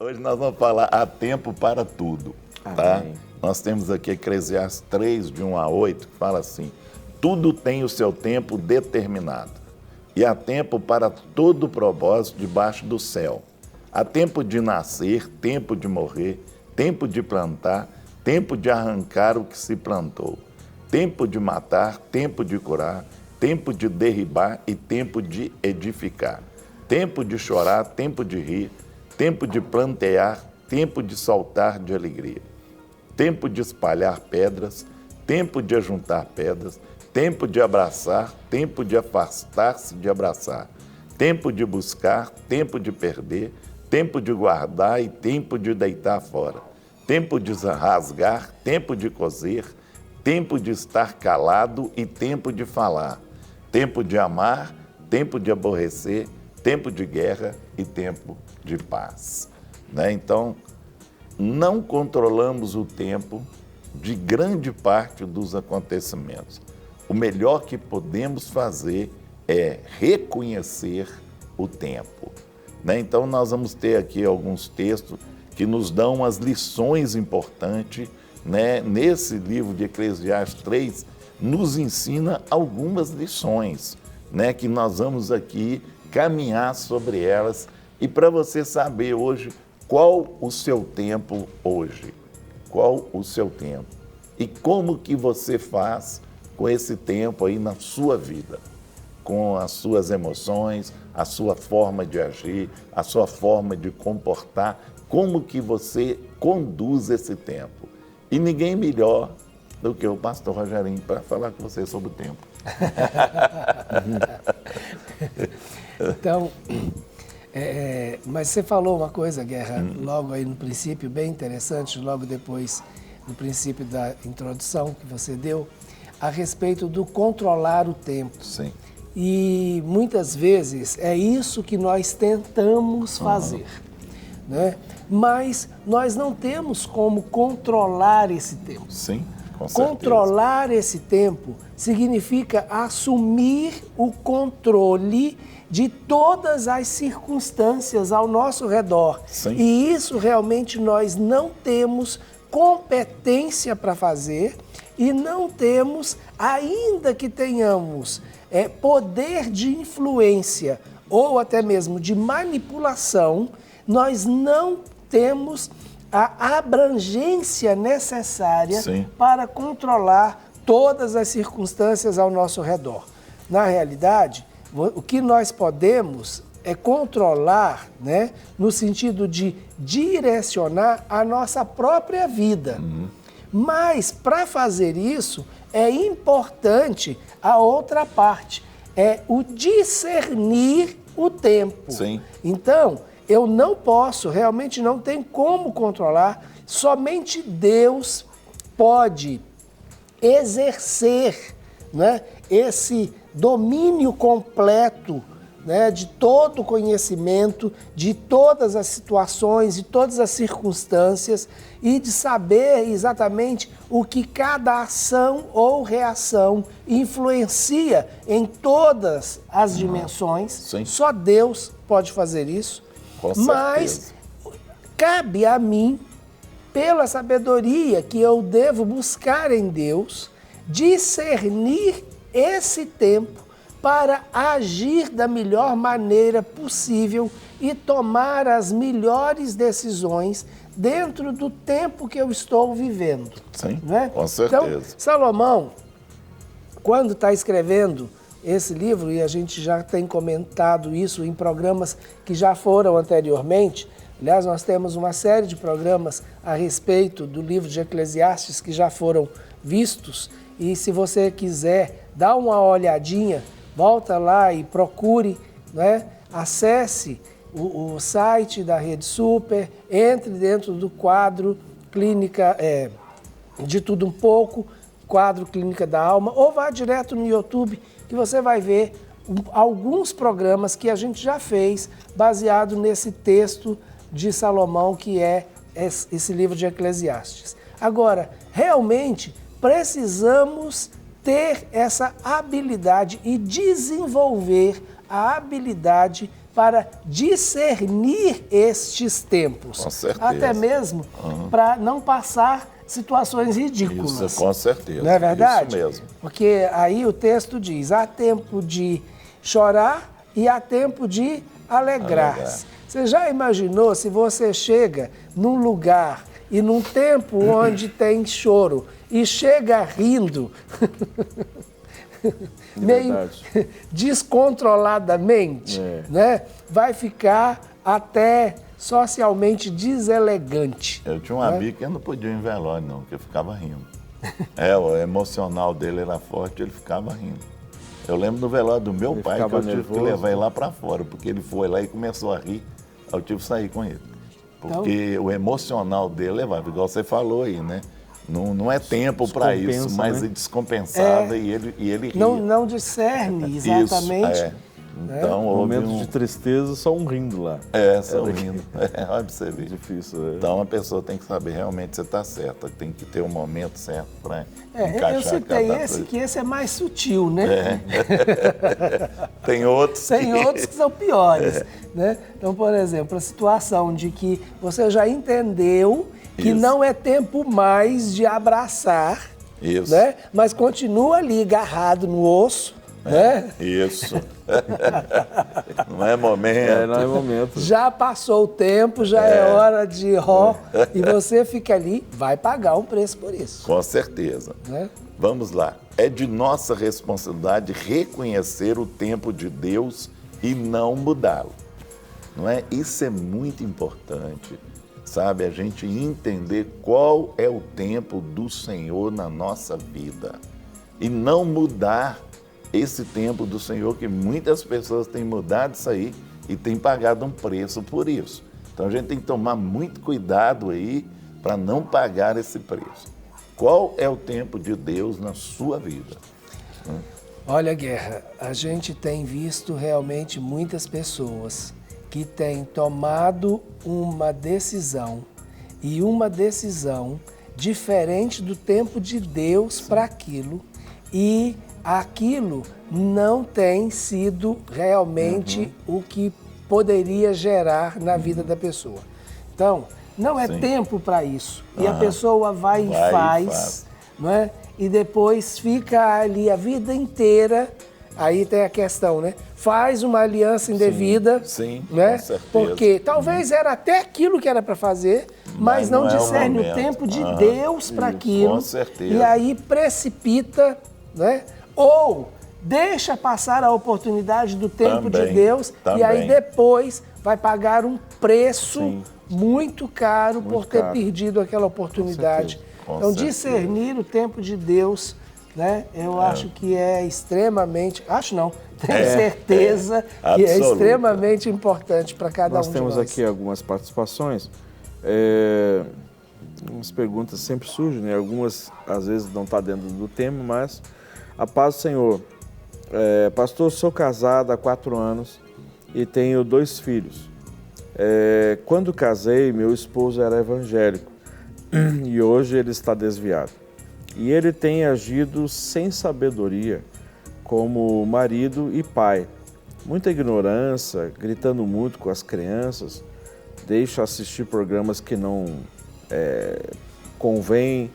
Hoje nós vamos falar há tempo para tudo, tá? Amém. Nós temos aqui Eclesiastes 3, de 1 a 8, que fala assim: tudo tem o seu tempo determinado, e há tempo para todo propósito debaixo do céu. Há tempo de nascer, tempo de morrer, tempo de plantar, tempo de arrancar o que se plantou, tempo de matar, tempo de curar, tempo de derribar e tempo de edificar, tempo de chorar, tempo de rir, tempo de plantear, tempo de saltar de alegria, tempo de espalhar pedras, tempo de ajuntar pedras, tempo de abraçar, tempo de afastar-se de abraçar, tempo de buscar, tempo de perder, tempo de guardar e tempo de deitar fora, tempo de rasgar, tempo de coser, tempo de estar calado e tempo de falar, tempo de amar, tempo de aborrecer, tempo de guerra e tempo de paz. Né? Então, não controlamos o tempo de grande parte dos acontecimentos. O melhor que podemos fazer é reconhecer o tempo. Né? Então, nós vamos ter aqui alguns textos que nos dão as lições importantes. Né? Nesse livro de Eclesiastes 3, nos ensina algumas lições, né? Que nós vamos aqui caminhar sobre elas e para você saber hoje qual o seu tempo hoje, qual o seu tempo e como que você faz com esse tempo aí na sua vida, com as suas emoções, a sua forma de agir, a sua forma de comportar, como que você conduz esse tempo. E ninguém melhor do que o pastor Rogerinho para falar com você sobre o tempo. Então, mas você falou uma coisa, Guerra, logo aí no princípio, bem interessante, logo depois, no princípio da introdução que você deu, a respeito do controlar o tempo. Sim. E muitas vezes é isso que nós tentamos fazer, né? Mas nós não temos como controlar esse tempo. Sim, com certeza. Controlar esse tempo significa assumir o controle de todas as circunstâncias ao nosso redor. Sim. E isso realmente nós não temos competência para fazer e não temos, ainda que tenhamos poder de influência ou até mesmo de manipulação, nós não temos a abrangência necessária Sim. para controlar todas as circunstâncias ao nosso redor. Na realidade, o que nós podemos é controlar, né, no sentido de direcionar a nossa própria vida. Mas, para fazer isso, é importante a outra parte, é o discernir o tempo. Sim. Então, eu não posso, realmente não tem como controlar, somente Deus pode exercer, né, esse domínio completo, né, de todo o conhecimento, de todas as situações, de todas as circunstâncias e de saber exatamente o que cada ação ou reação influencia em todas as dimensões. Sim. Só Deus pode fazer isso. Com Mas certeza. cabe a mim, pela sabedoria que eu devo buscar em Deus, discernir esse tempo para agir da melhor maneira possível e tomar as melhores decisões dentro do tempo que eu estou vivendo. Sim, né? com certeza. Então, Salomão, quando está escrevendo esse livro, e a gente já tem comentado isso em programas que já foram anteriormente, aliás, nós temos uma série de programas a respeito do livro de Eclesiastes que já foram vistos, e se você quiser dar uma olhadinha, volta lá e procure, né? Acesse o site da Rede Super, entre dentro do quadro Clínica de Tudo Um Pouco, quadro Clínica da Alma, ou vá direto no YouTube que você vai ver alguns programas que a gente já fez baseado nesse texto de Salomão, que é esse livro de Eclesiastes. Agora, realmente precisamos ter essa habilidade e desenvolver a habilidade para discernir estes tempos. Com certeza. Até mesmo para não passar situações ridículas. Isso, com certeza. Não é verdade? Isso mesmo. Porque aí o texto diz, há tempo de chorar e há tempo de alegrar-se. Você já imaginou se você chega num lugar e num tempo onde tem choro e chega rindo, meio descontroladamente, né? Vai ficar até socialmente deselegante. Eu tinha um amigo que não podia ir em velório, não, porque ficava rindo. O emocional dele era forte, ele ficava rindo. Eu lembro do velório do meu pai, que eu tive que levar ele lá para fora, porque ele foi lá e começou a rir, aí eu tive que sair com ele. Porque o emocional dele levava, igual você falou aí, né? Não é tempo para isso, mas ele descompensava e ele ria. Não discerne exatamente. Isso, Então, momentos de tristeza, só um rindo lá. Só um rindo. Olha pra você ver. Difícil, Então, a pessoa tem que saber realmente você está certa, tem que ter o momento certo para encaixar. Eu citei que esse é mais sutil, né? Tem outros que são piores, né? Então, por exemplo, a situação de que você já entendeu que não é tempo mais de abraçar, né? Mas continua ali agarrado no osso, né? Isso. Não é momento. Não é momento. Já passou o tempo, já é hora de e você fica ali, vai pagar um preço por isso. Com certeza. Né? Vamos lá. É de nossa responsabilidade reconhecer o tempo de Deus e não mudá-lo. Não é? Isso é muito importante, sabe? A gente entender qual é o tempo do Senhor na nossa vida e não mudar esse tempo do Senhor, que muitas pessoas têm mudado isso aí e têm pagado um preço por isso. Então a gente tem que tomar muito cuidado aí para não pagar esse preço. Qual é o tempo de Deus na sua vida? Olha, Guerra, a gente tem visto realmente muitas pessoas que têm tomado uma decisão e uma decisão diferente do tempo de Deus para aquilo e aquilo não tem sido realmente o que poderia gerar na vida da pessoa. Então, não é tempo para isso. E a pessoa vai e faz, não é? E depois fica ali a vida inteira. Aí tem a questão, né? Faz uma aliança indevida, né? Com certeza. Porque talvez era até aquilo que era para fazer, mas não discerne o tempo de Deus para aquilo. Com certeza. E aí precipita, né? Ou deixa passar a oportunidade do tempo de Deus e aí depois vai pagar um preço muito caro por ter perdido aquela oportunidade. Então, discernir o tempo de Deus, né? Eu acho que é extremamente... Acho não, tenho certeza que é extremamente importante para cada um de nós. Nós temos aqui algumas participações. Umas perguntas sempre surgem, né? Algumas, às vezes, não estão dentro do tema, mas... A paz do Senhor. Pastor, sou casado há 4 anos e tenho 2 filhos. Quando casei, meu esposo era evangélico e hoje ele está desviado. E ele tem agido sem sabedoria como marido e pai. Muita ignorância, gritando muito com as crianças, deixa assistir programas que não convêm.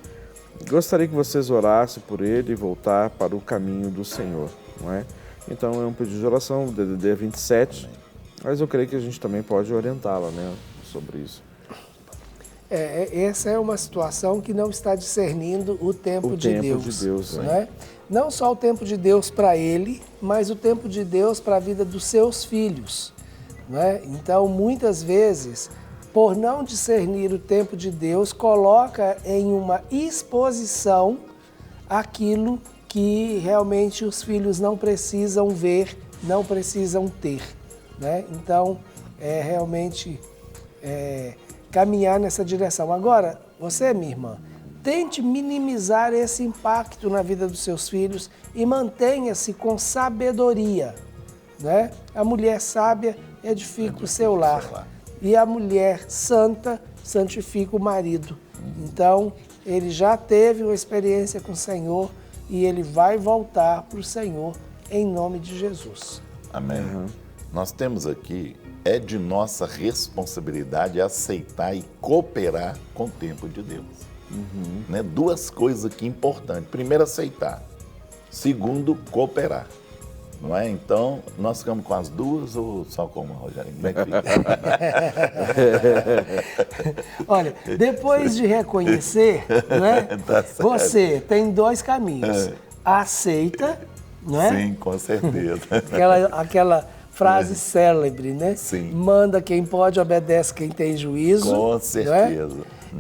Gostaria que vocês orassem por ele e voltar para o caminho do Senhor, não é? Então é um pedido de oração, DDD 27, mas eu creio que a gente também pode orientá-la, né, sobre isso. Essa é uma situação que não está discernindo o tempo de Deus. Né? Não só o tempo de Deus para ele, mas o tempo de Deus para a vida dos seus filhos. Né? Então, muitas vezes, por não discernir o tempo de Deus, coloca em uma exposição aquilo que realmente os filhos não precisam ver, não precisam ter. Né? Então, realmente caminhar nessa direção. Agora, você, minha irmã, tente minimizar esse impacto na vida dos seus filhos e mantenha-se com sabedoria. Né? A mulher sábia edifica o seu lar. E a mulher santa santifica o marido. Então, ele já teve uma experiência com o Senhor e ele vai voltar para o Senhor em nome de Jesus. Amém. nós temos aqui, é de nossa responsabilidade aceitar e cooperar com o tempo de Deus. Né? Duas coisas aqui importantes. Primeiro, aceitar. Segundo, cooperar. Não é? Então, nós ficamos com as duas ou só com uma, Rogério? Como é que fica? Olha, depois de reconhecer, né, Tá certo. você tem dois caminhos. Aceita, não é? Sim, com certeza. Aquela frase célebre, né? Sim. Manda quem pode, obedece quem tem juízo. Com não é? certeza.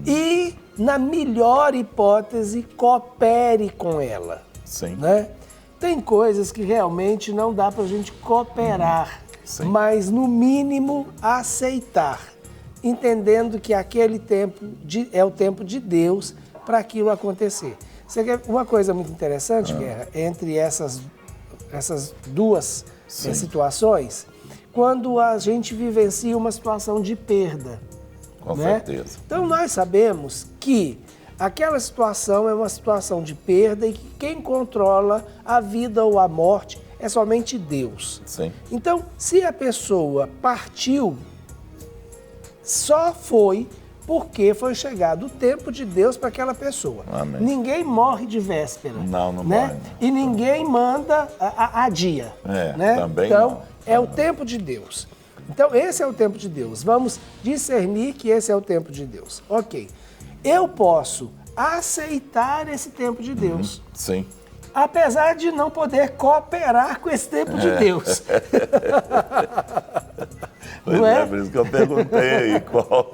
E, na melhor hipótese, coopere com ela. Sim. Né? Tem coisas que realmente não dá para a gente cooperar, Sim. mas, no mínimo, aceitar, entendendo que aquele tempo é o tempo de Deus para aquilo acontecer. Você quer uma coisa muito interessante, Guerra, entre essas duas situações, quando a gente vivencia uma situação de perda. Com né? certeza. Então, nós sabemos que aquela situação é uma situação de perda e que quem controla a vida ou a morte é somente Deus. Sim. Então, se a pessoa partiu, só foi porque foi chegado o tempo de Deus para aquela pessoa. Amém. Ninguém morre de véspera. Não né? morre, não. E ninguém manda a dia. né? Também então, não. é o tempo de Deus. Então, esse é o tempo de Deus. Vamos discernir que esse é o tempo de Deus. Ok. Eu posso aceitar esse tempo de Deus, Sim. apesar de não poder cooperar com esse tempo de Deus. Pois Não é? Por isso que eu perguntei aí qual.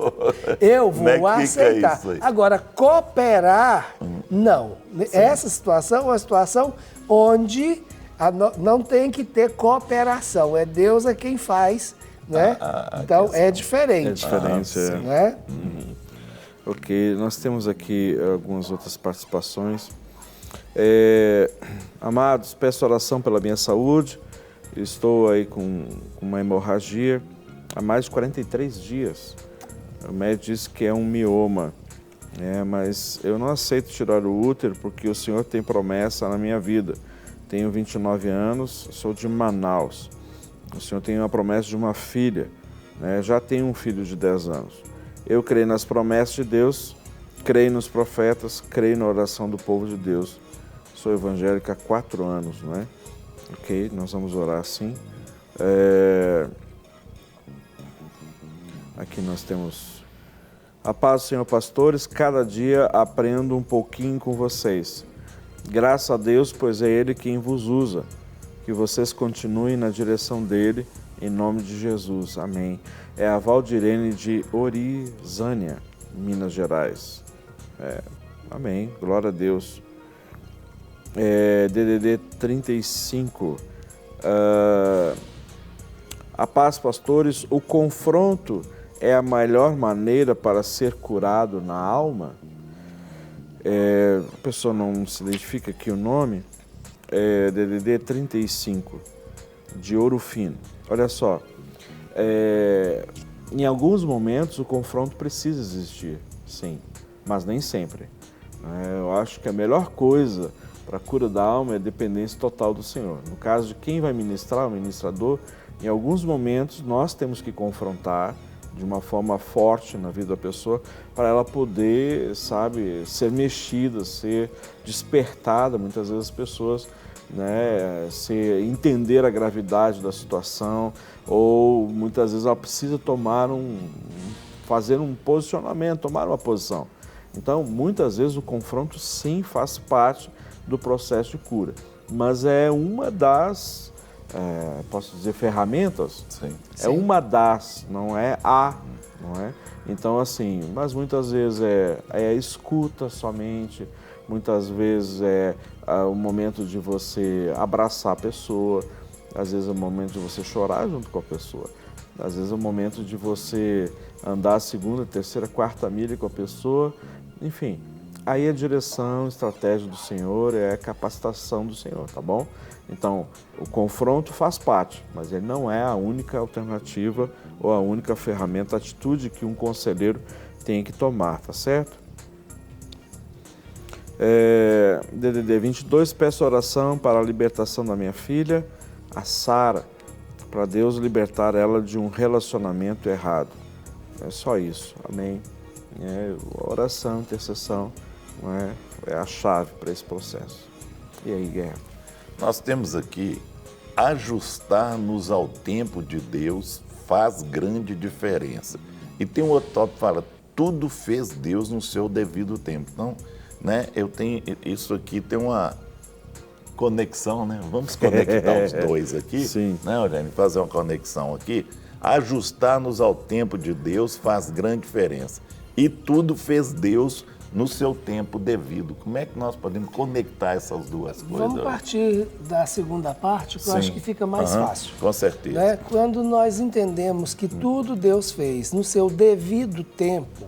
Eu Como é vou que fica aceitar. isso aí? Agora, cooperar, não. Essa situação é uma situação onde não tem que ter cooperação. É Deus quem faz, né? Então, é diferente. É diferente, é. Né? Ok, nós temos aqui algumas outras participações. Amados, peço oração pela minha saúde. Estou aí com uma hemorragia há mais de 43 dias. O médico disse que é um mioma, mas eu não aceito tirar o útero porque o Senhor tem promessa na minha vida. Tenho 29 anos, sou de Manaus. O Senhor tem uma promessa de uma filha, né? Já tenho um filho de 10 anos. Eu creio nas promessas de Deus, creio nos profetas, creio na oração do povo de Deus. Sou evangélica há 4 anos, não é? Ok, nós vamos orar assim. Aqui nós temos: a paz do Senhor, pastores, cada dia aprendo um pouquinho com vocês. Graças a Deus, pois é Ele quem vos usa. Que vocês continuem na direção dEle, em nome de Jesus. Amém. É a Valdirene de Orizânia, Minas Gerais. Amém. Glória a Deus. DDD 35. A paz, pastores, o confronto é a melhor maneira para ser curado na alma? A pessoa não se identifica aqui o nome. DDD 35, de Ouro Fino. Olha só, em alguns momentos o confronto precisa existir, sim, mas nem sempre. Eu acho que a melhor coisa para a cura da alma é a dependência total do Senhor. No caso de quem vai ministrar, o ministrador, em alguns momentos nós temos que confrontar de uma forma forte na vida da pessoa para ela poder, sabe, ser mexida, ser despertada. Muitas vezes as pessoas, né, entender a gravidade da situação, ou muitas vezes ela precisa fazer um posicionamento, tomar uma posição. Então, muitas vezes o confronto sim faz parte do processo de cura, mas é uma das, posso dizer, ferramentas? Sim. É uma das, não é a, não é? Então, assim, mas muitas vezes é a escuta somente, muitas vezes é o momento de você abraçar a pessoa, às vezes é o momento de você chorar junto com a pessoa, às vezes é o momento de você andar a segunda, terceira, quarta milha com a pessoa, enfim. Aí a direção, a estratégia do Senhor é a capacitação do Senhor, tá bom? Então, o confronto faz parte, mas ele não é a única alternativa ou a única ferramenta, atitude que um conselheiro tem que tomar, tá certo? DDD 22, peço oração para a libertação da minha filha, a Sara, para Deus libertar ela de um relacionamento errado. É só isso, amém? Oração, intercessão, é a chave para esse processo. E aí, Guerra? Nós temos aqui, ajustar-nos ao tempo de Deus faz grande diferença. E tem um outro tópico que fala, tudo fez Deus no seu devido tempo. Então, eu tenho, isso aqui tem uma conexão, Vamos conectar os dois aqui, Sim. Eugênio? Fazer uma conexão aqui. Ajustar-nos ao tempo de Deus faz grande diferença. E tudo fez Deus no seu tempo devido. Como é que nós podemos conectar essas duas coisas? Vamos partir da segunda parte, que eu acho que fica mais fácil. Com certeza. Quando nós entendemos que tudo Deus fez no seu devido tempo,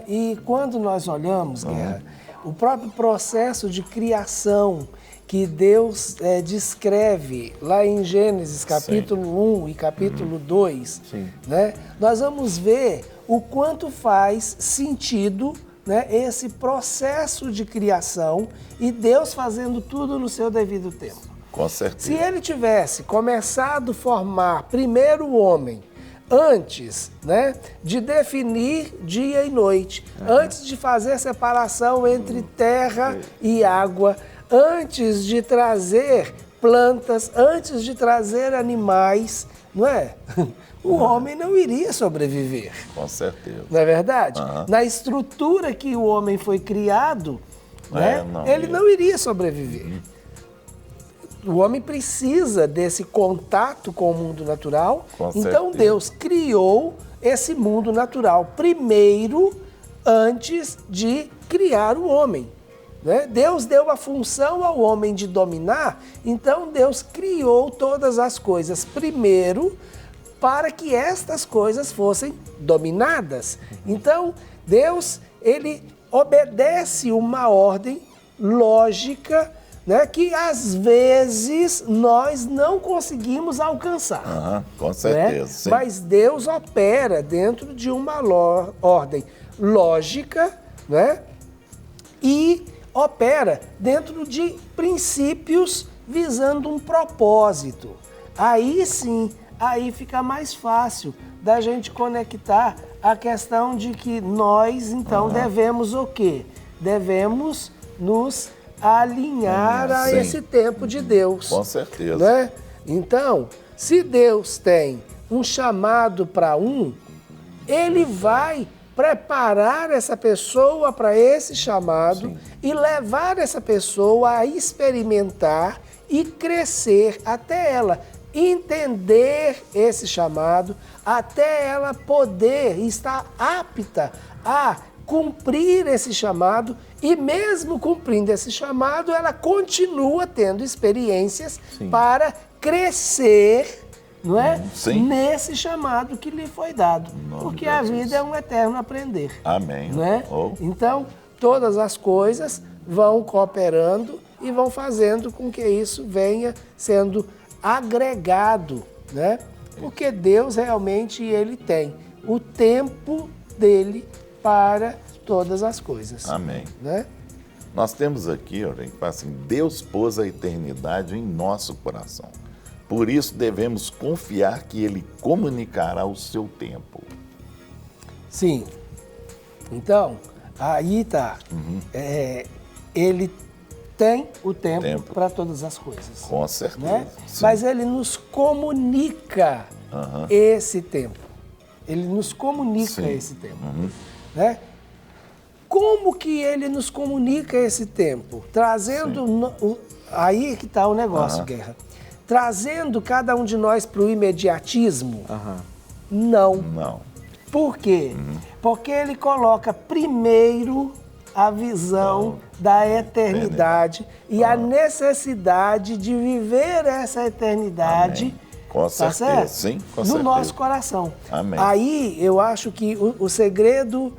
e quando nós olhamos, Guerra, o próprio processo de criação que Deus descreve lá em Gênesis capítulo 1 e capítulo 2, nós vamos ver o quanto faz sentido esse processo de criação e Deus fazendo tudo no seu devido tempo. Com certeza. Se ele tivesse começado a formar primeiro o homem, antes de definir dia e noite, antes de fazer a separação entre terra e água, antes de trazer plantas, antes de trazer animais, o homem não iria sobreviver. Com certeza. Não é verdade? Na estrutura que o homem foi criado, ele não iria sobreviver. O homem precisa desse contato com o mundo natural. Então Deus criou esse mundo natural primeiro, antes de criar o homem. Deus deu a função ao homem de dominar, então Deus criou todas as coisas primeiro para que estas coisas fossem dominadas. Então, Deus, ele obedece uma ordem lógica, que às vezes nós não conseguimos alcançar. Com certeza. Sim. Mas Deus opera dentro de uma ordem lógica, e opera dentro de princípios visando um propósito. Aí sim, aí fica mais fácil da gente conectar a questão de que nós, então, devemos o quê? Devemos nos alinhar a esse tempo de Deus. Com certeza. Então, se Deus tem um chamado para Ele vai preparar essa pessoa para esse chamado e levar essa pessoa a experimentar e crescer até ela entender esse chamado, até ela poder estar apta a cumprir esse chamado e mesmo cumprindo esse chamado, ela continua tendo experiências para crescer, nesse chamado que lhe foi dado. Porque a vida é um eterno aprender. Amém. Então, todas as coisas vão cooperando e vão fazendo com que isso venha sendo agregado, Porque Deus realmente ele tem o tempo dele para todas as coisas. Amém. Nós temos aqui, assim, Deus pôs a eternidade em nosso coração. Por isso devemos confiar que Ele comunicará o seu tempo. Sim. Então, aí está. Ele tem o tempo para todas as coisas. Com certeza. Mas Ele nos comunica esse tempo. Ele nos comunica esse tempo. Como que Ele nos comunica esse tempo? Trazendo... Aí que está o negócio, Guerra. Trazendo cada um de nós para o imediatismo? Não. Por quê? Porque Ele coloca primeiro a visão da eternidade e a necessidade de viver essa eternidade. Com certeza, sim, com certeza. No nosso coração. Amém. Aí eu acho que o segredo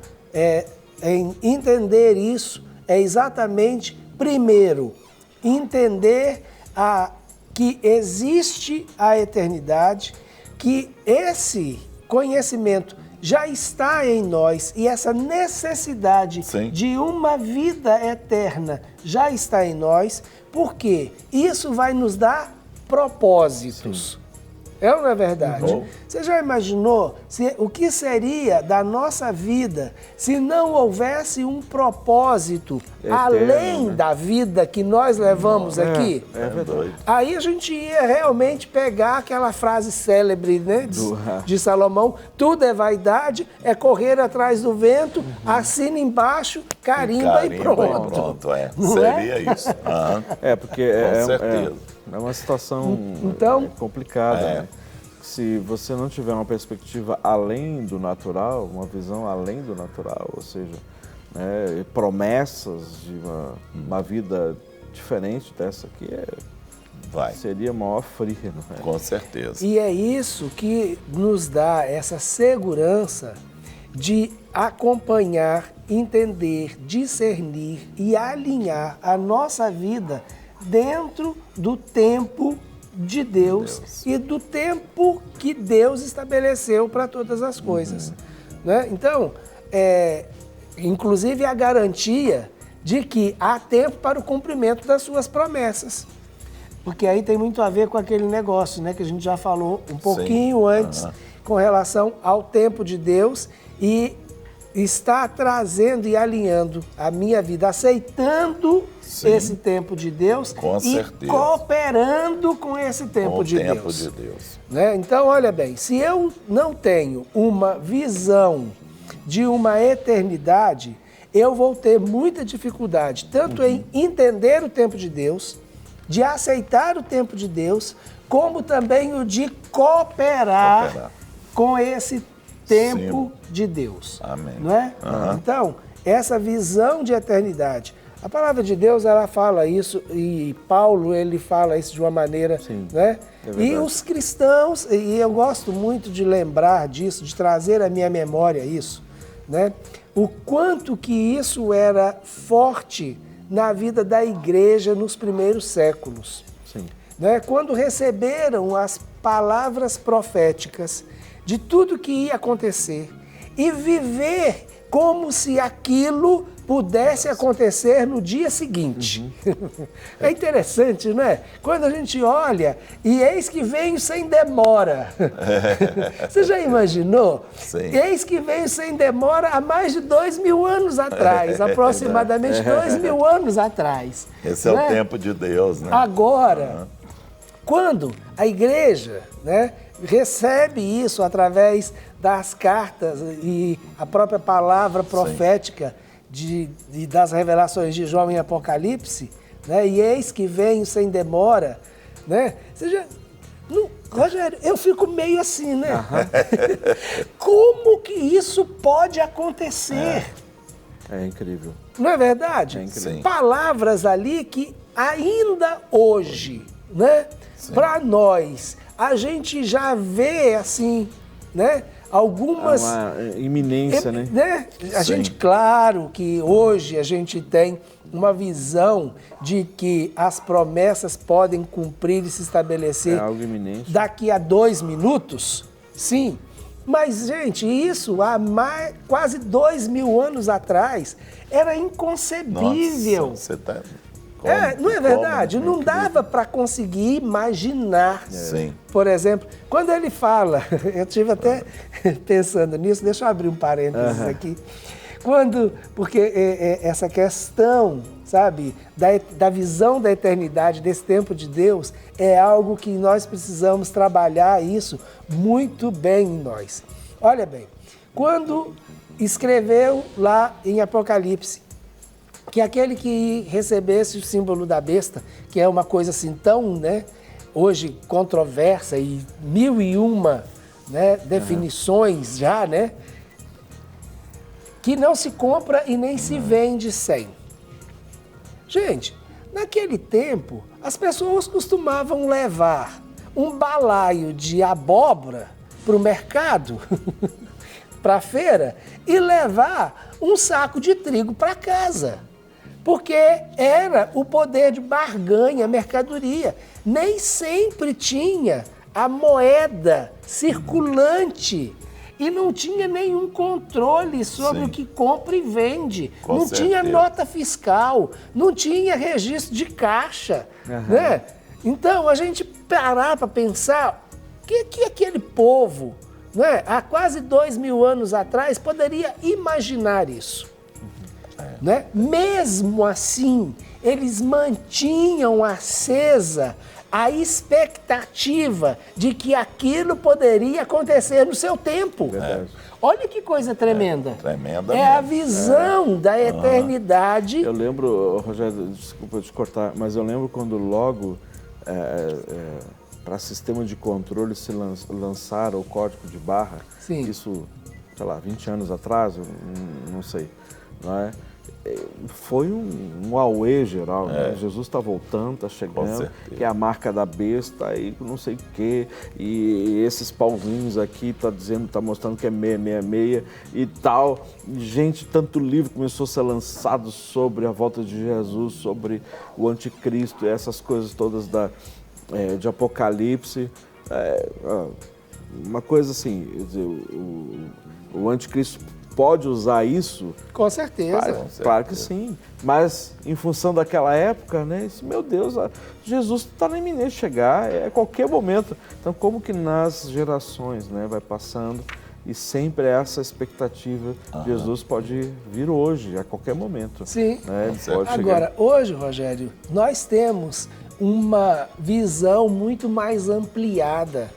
em entender isso é exatamente, primeiro, entender que existe a eternidade, que esse conhecimento já está em nós e essa necessidade de uma vida eterna já está em nós, porque isso vai nos dar propósitos. É ou não é verdade? Oh. Você já imaginou o que seria da nossa vida se não houvesse um propósito Eterno, além né? da vida que nós levamos aqui? É verdade. Aí a gente ia realmente pegar aquela frase célebre, né, de Salomão: tudo é vaidade, é correr atrás do vento, assina embaixo, carimba e pronto. É. Não Seria isso. Aham. Porque Com certeza. é uma situação Então, complicada. Né? Se você não tiver uma perspectiva além do natural, uma visão além do natural, ou seja, né, promessas de uma vida diferente dessa aqui, seria maior fria. Não é? Com certeza. E é isso que nos dá essa segurança de acompanhar, entender, discernir e alinhar a nossa vida dentro do tempo de Deus e do tempo que Deus estabeleceu para todas as coisas. Né? Então, inclusive a garantia de que há tempo para o cumprimento das suas promessas. Porque aí tem muito a ver com aquele negócio, né, que a gente já falou um pouquinho antes, com relação ao tempo de Deus e está trazendo e alinhando a minha vida, aceitando esse tempo de Deus e cooperando com esse tempo de Deus. Né? Então, olha bem, se eu não tenho uma visão de uma eternidade, eu vou ter muita dificuldade, tanto em entender o tempo de Deus, de aceitar o tempo de Deus, como também o de cooperar com esse tempo de Deus. Amém. Não é? Então, essa visão de eternidade, a palavra de Deus, ela fala isso, e Paulo, ele fala isso de uma maneira, né? E os cristãos, e eu gosto muito de lembrar disso, de trazer à minha memória isso, né? O quanto que isso era forte na vida da igreja nos primeiros séculos. Né? Quando receberam as palavras proféticas de tudo que ia acontecer e viver como se aquilo pudesse acontecer no dia seguinte. É interessante, não é? Quando a gente olha e eis que venho sem demora. Você já imaginou? Eis que venho sem demora há mais de 2.000 anos atrás, aproximadamente 2.000 anos atrás. Esse é o tempo de Deus, né? Agora, quando a igreja, né, recebe isso através das cartas e a própria palavra profética das revelações de João em Apocalipse, né, e eis que venho sem demora, né? Rogério, eu fico meio assim, né? Como que isso pode acontecer? É incrível. Não é verdade? É incrível. Palavras ali que ainda hoje, né, para nós, a gente já vê assim, né, algumas... Uma iminência, né? A gente, claro que hoje a gente tem uma visão de que as promessas podem cumprir e se estabelecer daqui a 2 minutos, sim. Mas, gente, isso há quase 2.000 anos atrás era inconcebível. Nossa, você tá... não é verdade? Não dava para conseguir imaginar. Por exemplo, quando ele fala, eu estive até pensando nisso, deixa eu abrir um parênteses aqui. Porque essa questão, sabe, da visão da eternidade, desse tempo de Deus, é algo que nós precisamos trabalhar isso muito bem em nós. Olha bem, quando escreveu lá em Apocalipse, que aquele que recebesse o símbolo da besta, que é uma coisa assim tão, né, hoje controversa e 1001, né, definições já, né, que não se compra e nem se vende sem. Gente, naquele tempo, as pessoas costumavam levar um balaio de abóbora para o mercado, para a feira, e levar um saco de trigo para casa. Porque era o poder de barganha, mercadoria. Nem sempre tinha a moeda circulante e não tinha nenhum controle sobre o que compra e vende. Não tinha nota fiscal, não tinha registro de caixa. Né? Então, a gente parar para pensar que aquele povo, não é, há quase 2000 anos atrás, poderia imaginar isso? Né? Mesmo assim, eles mantinham acesa a expectativa de que aquilo poderia acontecer no seu tempo. Verdade. Olha que coisa tremenda. Tremenda É a mesmo. visão da eternidade. Eu lembro, Rogério, desculpa te cortar, mas eu lembro quando logo para sistema de controle se lançaram o código de barra. Sim. Isso, sei lá, 20 anos atrás, eu não sei, não é? Foi um auê geral, né? Jesus está voltando, está chegando, que é a marca da besta, e não sei o quê, e esses pauzinhos aqui está mostrando que é 666 e tal. Gente, tanto livro começou a ser lançado sobre a volta de Jesus, sobre o anticristo, essas coisas todas de Apocalipse. Uma coisa assim, o anticristo pode usar isso? Com certeza. Claro que sim. Mas, em função daquela época, né? Meu Deus, Jesus está na iminência de chegar, a qualquer momento. Então, como que nas gerações, né, vai passando e sempre essa expectativa, Jesus pode vir hoje, a qualquer momento. Sim. Né? Pode Agora, chegar. hoje, Rogério, nós temos uma visão muito mais ampliada.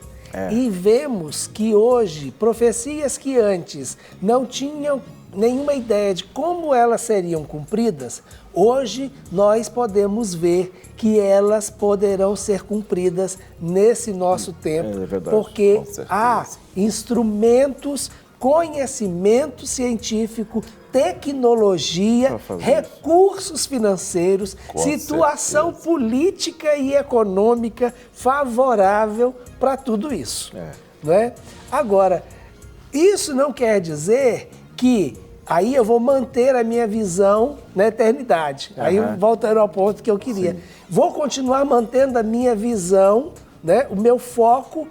E vemos que hoje, profecias que antes não tinham nenhuma ideia de como elas seriam cumpridas, hoje nós podemos ver que elas poderão ser cumpridas nesse nosso tempo, É verdade, porque com certeza. há instrumentos, conhecimento científico, tecnologia, recursos financeiros, situação política e econômica favorável para tudo isso. Não é? Agora, isso não quer dizer que aí eu vou manter a minha visão na eternidade. Aí voltando ao ponto que eu queria. Sim. Vou continuar mantendo a minha visão, né, o meu foco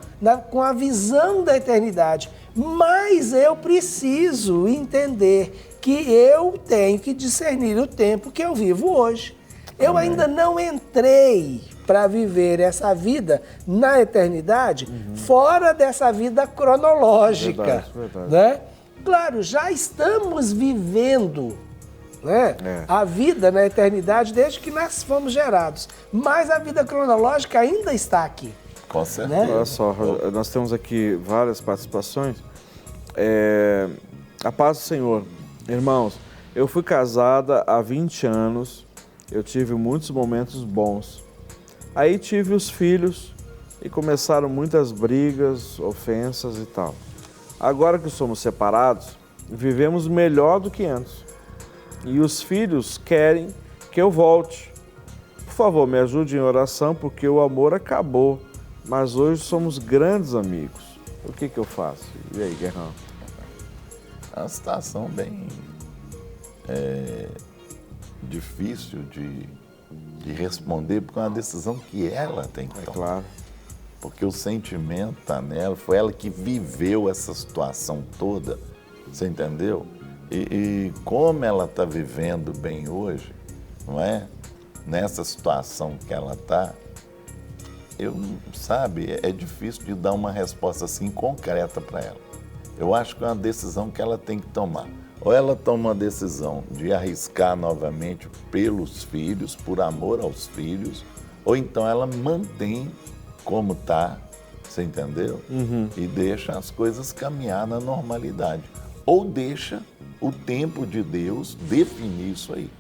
com a visão da eternidade. Mas eu preciso entender que eu tenho que discernir o tempo que eu vivo hoje. Eu ainda não entrei para viver essa vida na eternidade fora dessa vida cronológica. Verdade. Né? Claro, já estamos vivendo, né, a vida na eternidade desde que nós fomos gerados. Mas a vida cronológica ainda está aqui. Com certeza. Né? Olha só, nós temos aqui várias participações. A paz do Senhor. Irmãos, eu fui casada há 20 anos, eu tive muitos momentos bons. Aí tive os filhos e começaram muitas brigas, ofensas e tal. Agora que somos separados, vivemos melhor do que antes. E os filhos querem que eu volte. Por favor, me ajude em oração, porque o amor acabou. Mas hoje somos grandes amigos. O que eu faço? E aí, Guerrão? É uma situação bem difícil de responder, porque é uma decisão que ela tem que tomar. Claro. Porque o sentimento está nela, foi ela que viveu essa situação toda, você entendeu? E como ela está vivendo bem hoje, não é? Nessa situação que ela está, sabe, é difícil de dar uma resposta assim concreta para ela. Eu acho que é uma decisão que ela tem que tomar. Ou ela toma uma decisão de arriscar novamente pelos filhos, por amor aos filhos, ou então ela mantém como está, você entendeu? E deixa as coisas caminhar na normalidade. Ou deixa o tempo de Deus definir isso aí.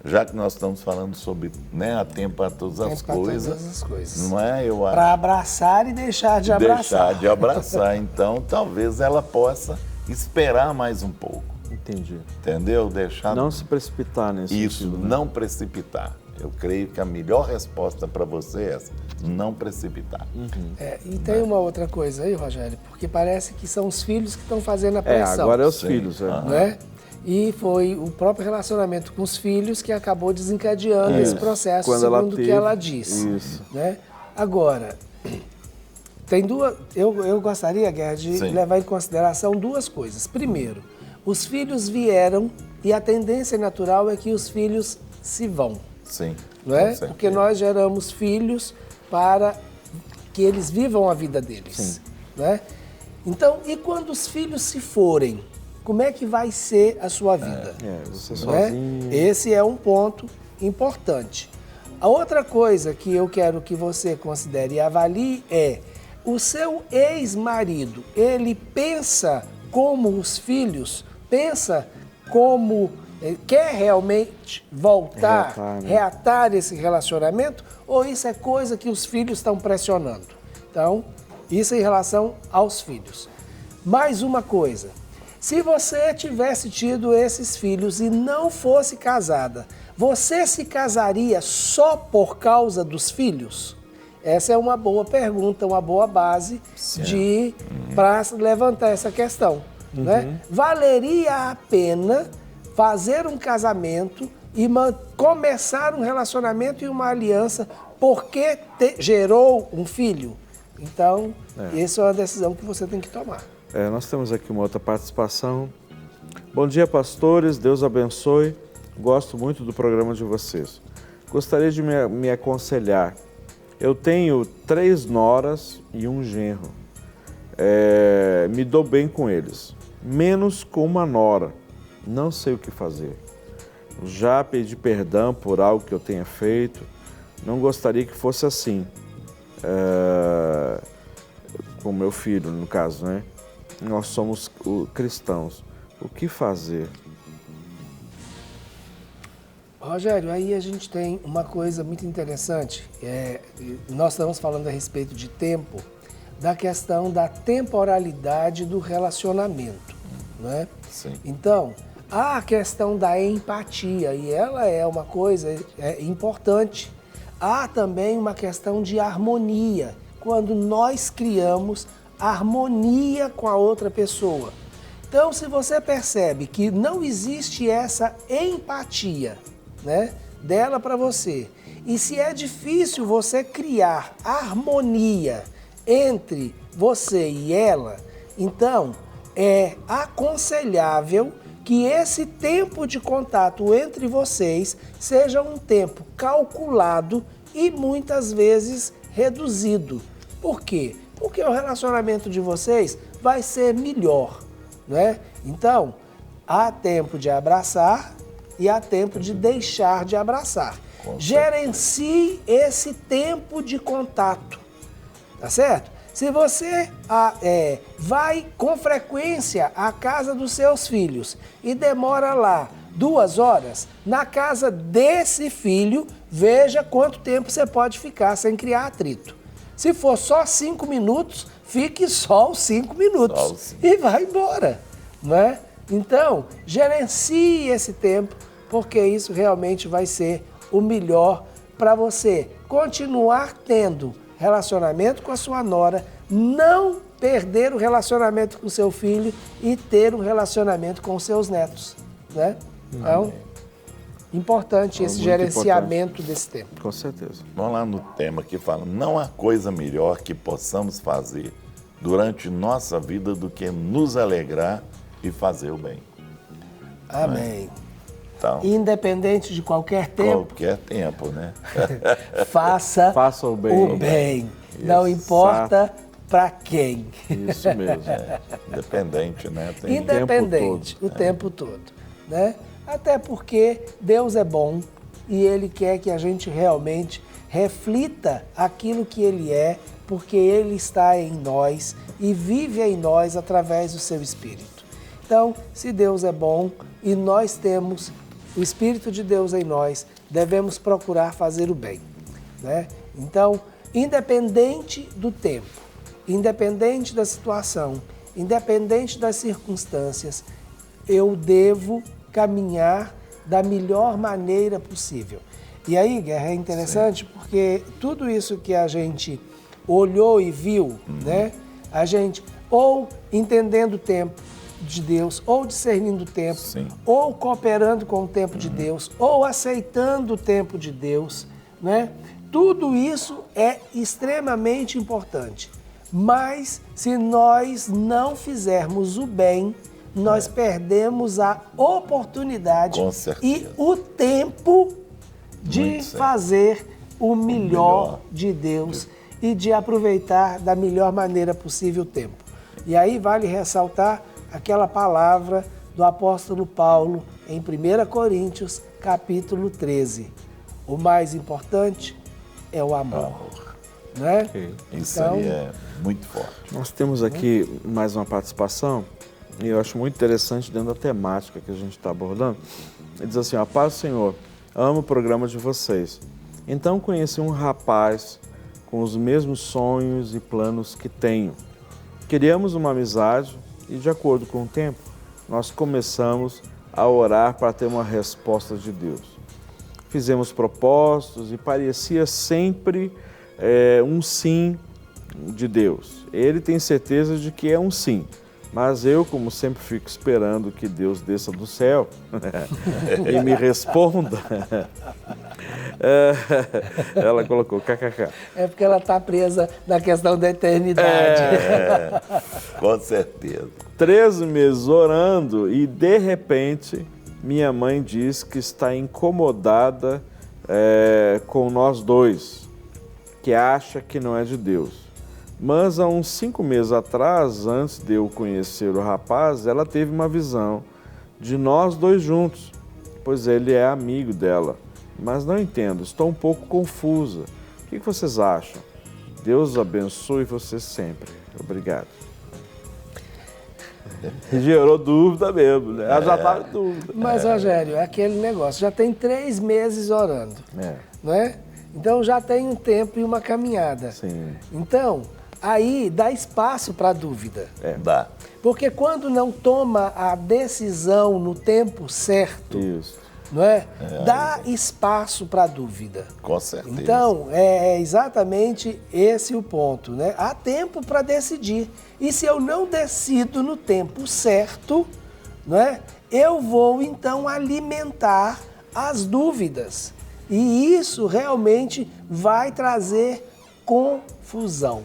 Já que nós estamos falando sobre, né, há tempo para todas as coisas, não é? Eu acho. Para abraçar e deixar de abraçar. Deixar de abraçar. Então, talvez ela possa esperar mais um pouco. Entendi. Entendeu? Deixar. Não se precipitar nesse Isso, sentido, né? não precipitar. Eu creio que a melhor resposta para você é essa, não precipitar. E tem uma outra coisa aí, Rogério, porque parece que são os filhos que estão fazendo a pressão. Agora é os Sim. filhos. Né? E foi o próprio relacionamento com os filhos que acabou desencadeando esse processo, Quando segundo ela o que teve, ela disse. isso. Né? Agora, tem duas. Eu gostaria, Guerra, de Sim. levar em consideração duas coisas. Primeiro, os filhos vieram e a tendência natural é que os filhos se vão. Sim. Não é? com certeza. Porque nós geramos filhos para que eles vivam a vida deles, né? Então, e quando os filhos se forem, como é que vai ser a sua vida? Você Né? sozinho. Esse é um ponto importante. A outra coisa que eu quero que você considere e avalie é o seu ex-marido, ele pensa como os filhos, pensa como quer realmente voltar, reatar esse relacionamento, ou isso é coisa que os filhos estão pressionando? Então, isso em relação aos filhos. Mais uma coisa, se você tivesse tido esses filhos e não fosse casada, você se casaria só por causa dos filhos? Essa é uma boa pergunta, uma boa base para levantar essa questão. Né? Valeria a pena fazer um casamento e começar um relacionamento e uma aliança porque gerou um filho? Então, essa é uma decisão que você tem que tomar. Nós temos aqui uma outra participação. Bom dia, pastores, Deus abençoe. Gosto muito do programa de vocês. Gostaria de me aconselhar. Eu tenho 3 noras e um genro. Me dou bem com eles, menos com uma nora. Não sei o que fazer. Já pedi perdão por algo que eu tenha feito. Não gostaria que fosse assim. Com meu filho, no caso, né? Nós somos cristãos. O que fazer? Rogério, aí a gente tem uma coisa muito interessante. Nós estamos falando a respeito de tempo, da questão da temporalidade do relacionamento, né? Sim. Então, há a questão da empatia, e ela é uma coisa importante. Há também uma questão de harmonia, quando nós criamos harmonia com a outra pessoa. Então, se você percebe que não existe essa empatia, né, dela para você, e se é difícil você criar harmonia entre você e ela, então é aconselhável que esse tempo de contato entre vocês seja um tempo calculado e muitas vezes reduzido. Por quê? Porque o relacionamento de vocês vai ser melhor, né? Então, há tempo de abraçar e há tempo de deixar de abraçar. Gerencie esse tempo de contato, tá certo? Se você vai com frequência à casa dos seus filhos e demora lá 2 horas, na casa desse filho, veja quanto tempo você pode ficar sem criar atrito. Se for só 5 minutos, fique só os 5 minutos e vai embora, né? Então, gerencie esse tempo, porque isso realmente vai ser o melhor para você continuar tendo relacionamento com a sua nora, não perder o relacionamento com o seu filho e ter um relacionamento com os seus netos, né? Então, importante esse gerenciamento desse tempo. Com certeza. Vamos lá no tema que fala, não há coisa melhor que possamos fazer durante nossa vida do que nos alegrar e fazer o bem. Amém. Então, independente de qualquer tempo, né? Faça o bem. Não importa para quem. Isso mesmo. Independente, né? Tem Independente, o tempo todo, né? Até porque Deus é bom e Ele quer que a gente realmente reflita aquilo que Ele é, porque Ele está em nós e vive em nós através do seu Espírito. Então, se Deus é bom e nós temos o Espírito de Deus em nós, devemos procurar fazer o bem, né? Então, independente do tempo, independente da situação, independente das circunstâncias, eu devo caminhar da melhor maneira possível. E aí, Guerra, é interessante porque tudo isso que a gente olhou e viu, né? A gente ou entendendo o tempo de Deus, ou discernindo o tempo, ou cooperando com o tempo de Deus, ou aceitando o tempo de Deus, né? Tudo isso é extremamente importante. Mas se nós não fizermos o bem, nós perdemos a oportunidade e o tempo de fazer o melhor de Deus e de aproveitar da melhor maneira possível o tempo. E aí vale ressaltar aquela palavra do apóstolo Paulo em 1 Coríntios, capítulo 13. O mais importante é o amor. Né? Okay. Isso aí é muito forte. Nós temos aqui mais uma participação, e eu acho muito interessante dentro da temática que a gente está abordando. Ele diz assim: a paz do Senhor, amo o programa de vocês. Então conheci um rapaz com os mesmos sonhos e planos que tenho. Criamos uma amizade e, de acordo com o tempo, nós começamos a orar para ter uma resposta de Deus. Fizemos propósitos e parecia sempre um sim de Deus. Ele tem certeza de que é um sim, mas eu, como sempre, fico esperando que Deus desça do céu e me responda. Ela colocou kkk. É porque ela está presa na questão da eternidade. Com certeza. 13 meses orando e, de repente, minha mãe diz que está incomodada com nós dois, que acha que não é de Deus. Mas há uns 5 meses atrás, antes de eu conhecer o rapaz, ela teve uma visão de nós dois juntos, pois ele é amigo dela. Mas não entendo, estou um pouco confusa. O que vocês acham? Deus abençoe você sempre. Obrigado. Gerou dúvida mesmo, né? Ela já estava em dúvida. Mas, Rogério, é aquele negócio, já tem 3 meses orando, não é? Então já tem um tempo e uma caminhada. Sim. Então, aí dá espaço para a dúvida. Dá. Porque quando não toma a decisão no tempo certo, Isso. não é? Dá espaço para a dúvida. Com certeza. Então, é exatamente esse o ponto, né? Há tempo para decidir. E se eu não decido no tempo certo, não é? Eu vou então alimentar as dúvidas. E isso realmente vai trazer confusão,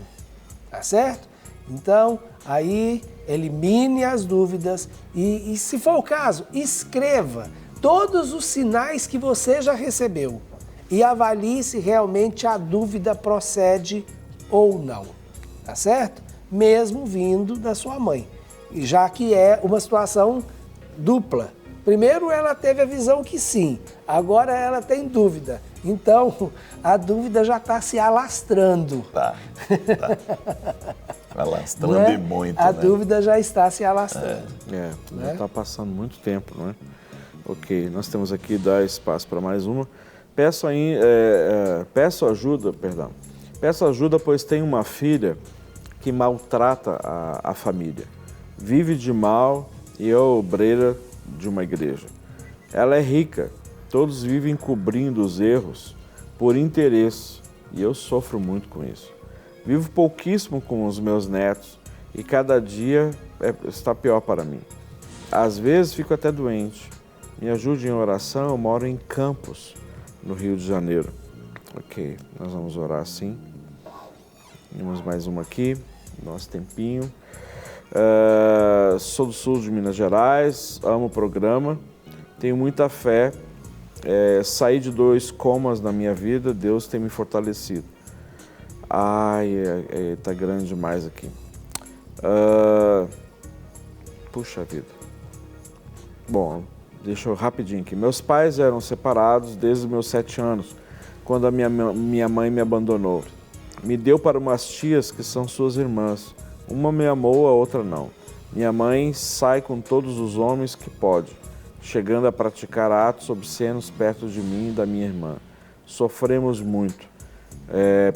tá certo? Então, aí elimine as dúvidas e se for o caso, escreva todos os sinais que você já recebeu e avalie se realmente a dúvida procede ou não, tá certo? Mesmo vindo da sua mãe, já que é uma situação dupla. Primeiro ela teve a visão que sim, agora ela tem dúvida. Então, a dúvida já está se alastrando. Tá. Alastrando Né? e muito, A né? dúvida já está se alastrando. Já está passando muito tempo, não é? Ok, nós temos aqui, dar espaço para mais uma. Peço ajuda, pois tenho uma filha que maltrata a família. Vive de mal e é obreira de uma igreja. Ela é rica, todos vivem cobrindo os erros por interesse e eu sofro muito com isso. Vivo pouquíssimo com os meus netos e cada dia está pior para mim. Às vezes fico até doente. Me ajude em oração, eu moro em Campos, no Rio de Janeiro. Ok, nós vamos orar sim. Temos mais uma aqui, nosso tempinho. Sou do sul de Minas Gerais, amo o programa, tenho muita fé, saí de 2 comas na minha vida, Deus tem me fortalecido. Tá grande demais aqui. Puxa vida. Bom, deixa eu rapidinho aqui. Meus pais eram separados desde os meus 7 anos, quando a minha mãe me abandonou. Me deu para umas tias que são suas irmãs. Uma me amou, a outra não. Minha mãe sai com todos os homens que pode, chegando a praticar atos obscenos perto de mim e da minha irmã. Sofremos muito.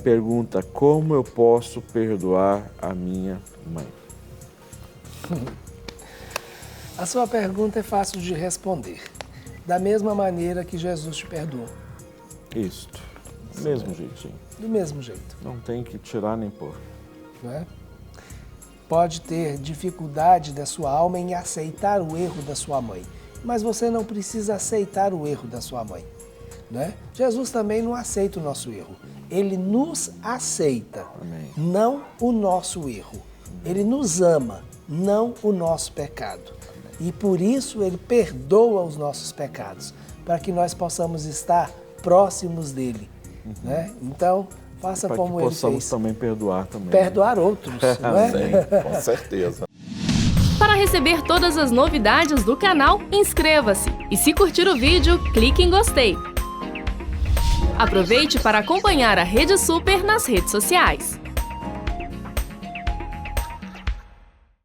Pergunta, como eu posso perdoar a minha mãe? A sua pergunta é fácil de responder. Da mesma maneira que Jesus te perdoou. Isso. Do mesmo jeitinho. Do mesmo jeito. Não tem que tirar nem pôr. Não é? Pode ter dificuldade da sua alma em aceitar o erro da sua mãe, mas você não precisa aceitar o erro da sua mãe, não é? Jesus também não aceita o nosso erro. Ele nos aceita, Amém. não o nosso erro. Ele nos ama, não o nosso pecado. E por isso ele perdoa os nossos pecados, para que nós possamos estar próximos dele, né? Então, Faça para como que ele possamos fez. também perdoar também. Perdoar outros, não é? Sim, com certeza. Para receber todas as novidades do canal, inscreva-se e se curtir o vídeo, clique em gostei. Aproveite para acompanhar a Rede Super nas redes sociais.